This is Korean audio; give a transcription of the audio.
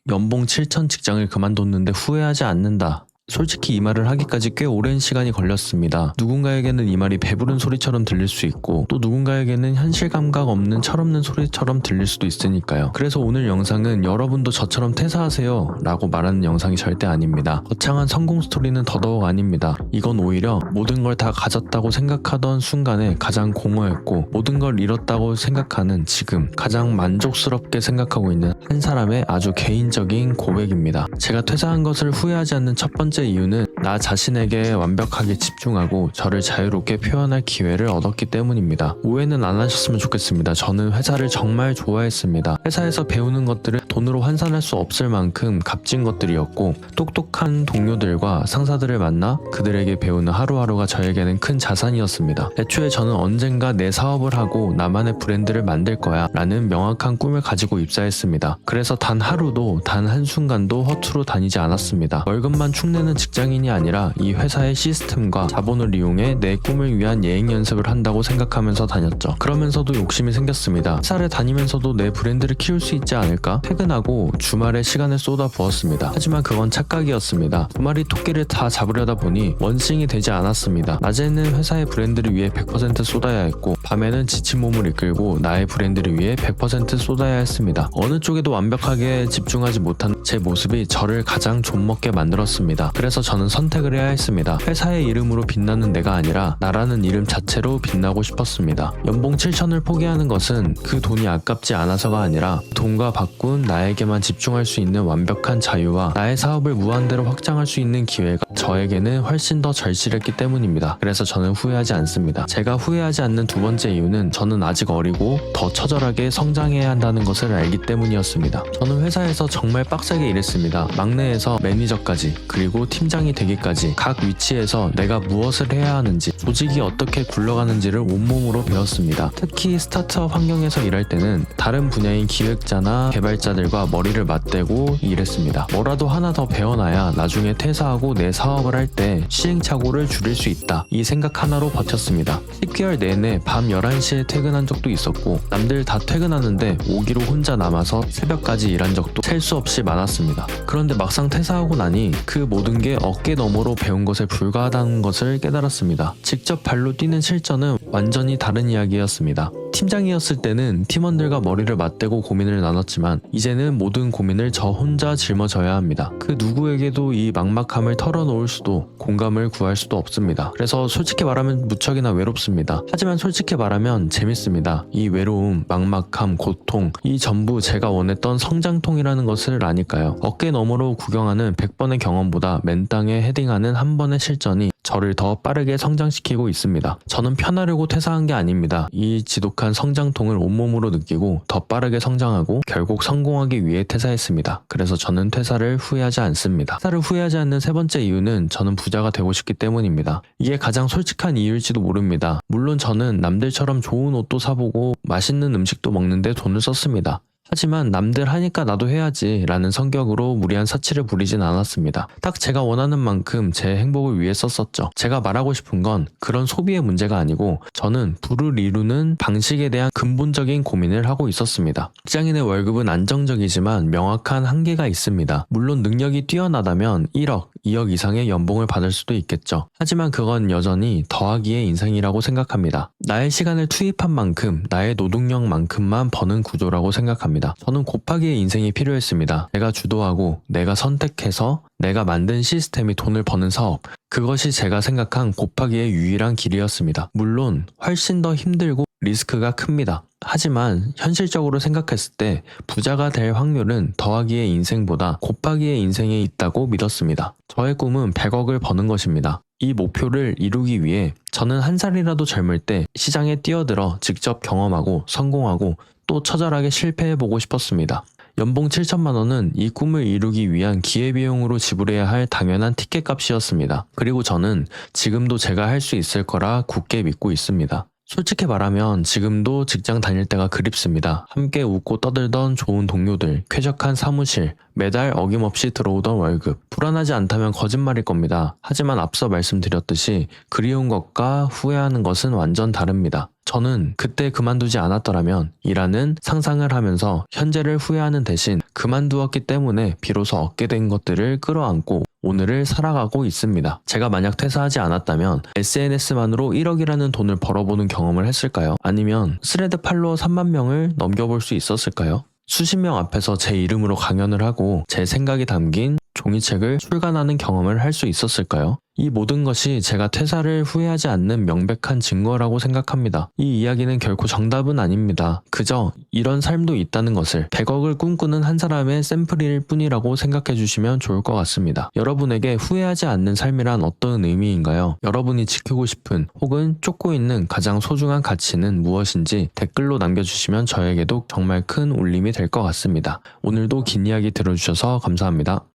연봉 7천 직장을 그만뒀는데 후회하지 않는다. 솔직히 이 말을 하기까지 꽤 오랜 시간이 걸렸습니다. 누군가에게는 이 말이 배부른 소리처럼 들릴 수 있고 또 누군가에게는 현실 감각 없는 철없는 소리처럼 들릴 수도 있으니까요. 그래서 오늘 영상은 여러분도 저처럼 퇴사하세요 라고 말하는 영상이 절대 아닙니다. 거창한 성공 스토리는 더더욱 아닙니다. 이건 오히려 모든 걸 다 가졌다고 생각하던 순간에 가장 공허했고 모든 걸 잃었다고 생각하는 지금 가장 만족스럽게 생각하고 있는 한 사람의 아주 개인적인 고백입니다. 제가 퇴사한 것을 후회하지 않는 첫 번째 이유는 나 자신에게 완벽하게 집중하고 저를 자유롭게 표현할 기회를 얻었기 때문입니다. 오해는 안 하셨으면 좋겠습니다. 저는 회사를 정말 좋아했습니다. 회사에서 배우는 것들은 돈으로 환산할 수 없을 만큼 값진 것들이었고 똑똑한 동료들과 상사들을 만나 그들에게 배우는 하루하루가 저에게는 큰 자산이었습니다. 애초에 저는 언젠가 내 사업을 하고 나만의 브랜드를 만들 거야 라는 명확한 꿈을 가지고 입사했습니다. 그래서 단 하루도 단 한순간도 허투루 다니지 않았습니다. 월급만 축내는 직장인이 아니라 이 회사의 시스템과 자본을 이용해 내 꿈을 위한 예행 연습을 한다고 생각하면서 다녔죠. 그러면서도 욕심이 생겼습니다. 회사를 다니면서도 내 브랜드를 키울 수 있지 않을까? 퇴근하고 주말에 시간을 쏟아 부었습니다. 하지만 그건 착각이었습니다. 두 마리 토끼를 다 잡으려다 보니 원싱이 되지 않았습니다. 낮에는 회사의 브랜드를 위해 100% 쏟아야 했고 밤에는 지친 몸을 이끌고 나의 브랜드를 위해 100% 쏟아야 했습니다. 어느 쪽에도 완벽하게 집중하지 못한 제 모습이 저를 가장 좀먹게 만들었습니다. 그래서 저는 선택을 해야 했습니다. 회사의 이름으로 빛나는 내가 아니라 나라는 이름 자체로 빛나고 싶었습니다. 연봉 7천을 포기하는 것은 그 돈이 아깝지 않아서가 아니라 돈과 바꾼 나에게만 집중할 수 있는 완벽한 자유와 나의 사업을 무한대로 확장할 수 있는 기회가 저에게는 훨씬 더 절실했기 때문입니다. 그래서 저는 후회하지 않습니다. 제가 후회하지 않는 두 번째 이유는 저는 아직 어리고 더 처절하게 성장해야 한다는 것을 알기 때문이었습니다. 저는 회사에서 정말 빡세게 일했습니다. 막내에서 매니저까지 그리고 팀장이 되기까지 각 위치에서 내가 무엇을 해야 하는지 조직이 어떻게 굴러가는지를 온몸으로 배웠습니다. 특히 스타트업 환경에서 일할 때는 다른 분야인 기획자나 개발자들과 머리를 맞대고 일했습니다. 뭐라도 하나 더 배워놔야 나중에 퇴사하고 내 사업을 할 때 시행착오를 줄일 수 있다. 이 생각 하나로 버텼습니다. 10개월 내내 밤 11시에 퇴근한 적도 있었고 남들 다 퇴근하는데 오기로 혼자 남아서 새벽까지 일한 적도 셀 수 없이 많았습니다. 그런데 막상 퇴사하고 나니 그 모든 게 어깨 너머로 배운 것에 불과하다는 것을 깨달았습니다. 직접 발로 뛰는 실전은 완전히 다른 이야기였습니다. 팀장이었을 때는 팀원들과 머리를 맞대고 고민을 나눴지만 이제는 모든 고민을 저 혼자 짊어져야 합니다. 그 누구에게도 이 막막함을 털어놓을 수도 공감을 구할 수도 없습니다. 그래서 솔직히 말하면 무척이나 외롭습니다. 하지만 솔직히 말하면 재밌습니다. 이 외로움, 막막함, 고통 이 전부 제가 원했던 성장통이라는 것을 아니까요. 어깨 너머로 구경하는 100번의 경험보다 맨땅에 헤딩하는 한 번의 실전이 저를 더 빠르게 성장시키고 있습니다. 저는 편하려고 퇴사한 게 아닙니다. 이 지독한 성장통을 온몸으로 느끼고 더 빠르게 성장하고 결국 성공하기 위해 퇴사했습니다. 그래서 저는 퇴사를 후회하지 않습니다. 퇴사를 후회하지 않는 세 번째 이유는 저는 부자가 되고 싶기 때문입니다. 이게 가장 솔직한 이유일지도 모릅니다. 물론 저는 남들처럼 좋은 옷도 사보고 맛있는 음식도 먹는데 돈을 썼습니다. 하지만 남들 하니까 나도 해야지 라는 성격으로 무리한 사치를 부리진 않았습니다. 딱 제가 원하는 만큼 제 행복을 위해 썼었죠. 제가 말하고 싶은 건 그런 소비의 문제가 아니고 저는 부를 이루는 방식에 대한 근본적인 고민을 하고 있었습니다. 직장인의 월급은 안정적이지만 명확한 한계가 있습니다. 물론 능력이 뛰어나다면 1억, 2억 이상의 연봉을 받을 수도 있겠죠. 하지만 그건 여전히 더하기의 인생이라고 생각합니다. 나의 시간을 투입한 만큼 나의 노동력만큼만 버는 구조라고 생각합니다. 저는 곱하기의 인생이 필요했습니다. 내가 주도하고 내가 선택해서 내가 만든 시스템이 돈을 버는 사업 그것이 제가 생각한 곱하기의 유일한 길이었습니다. 물론 훨씬 더 힘들고 리스크가 큽니다. 하지만 현실적으로 생각했을 때 부자가 될 확률은 더하기의 인생보다 곱하기의 인생에 있다고 믿었습니다. 저의 꿈은 100억을 버는 것입니다. 이 목표를 이루기 위해 저는 한 살이라도 젊을 때 시장에 뛰어들어 직접 경험하고 성공하고 또 처절하게 실패해보고 싶었습니다. 연봉 7천만 원은 이 꿈을 이루기 위한 기회비용으로 지불해야 할 당연한 티켓값이었습니다. 그리고 저는 지금도 제가 할 수 있을 거라 굳게 믿고 있습니다. 솔직히 말하면 지금도 직장 다닐 때가 그립습니다. 함께 웃고 떠들던 좋은 동료들, 쾌적한 사무실, 매달 어김없이 들어오던 월급. 불안하지 않다면 거짓말일 겁니다. 하지만 앞서 말씀드렸듯이 그리운 것과 후회하는 것은 완전 다릅니다. 저는 그때 그만두지 않았더라면 이라는 상상을 하면서 현재를 후회하는 대신 그만두었기 때문에 비로소 얻게 된 것들을 끌어안고 오늘을 살아가고 있습니다. 제가 만약 퇴사하지 않았다면 SNS만으로 1억이라는 돈을 벌어보는 경험을 했을까요? 아니면 스레드 팔로워 3만 명을 넘겨볼 수 있었을까요? 수십 명 앞에서 제 이름으로 강연을 하고 제 생각이 담긴 종이책을 출간하는 경험을 할 수 있었을까요? 이 모든 것이 제가 퇴사를 후회하지 않는 명백한 증거라고 생각합니다. 이 이야기는 결코 정답은 아닙니다. 그저 이런 삶도 있다는 것을 100억을 꿈꾸는 한 사람의 샘플일 뿐이라고 생각해 주시면 좋을 것 같습니다. 여러분에게 후회하지 않는 삶이란 어떤 의미인가요? 여러분이 지키고 싶은 혹은 쫓고 있는 가장 소중한 가치는 무엇인지 댓글로 남겨주시면 저에게도 정말 큰 울림이 될 것 같습니다. 오늘도 긴 이야기 들어주셔서 감사합니다.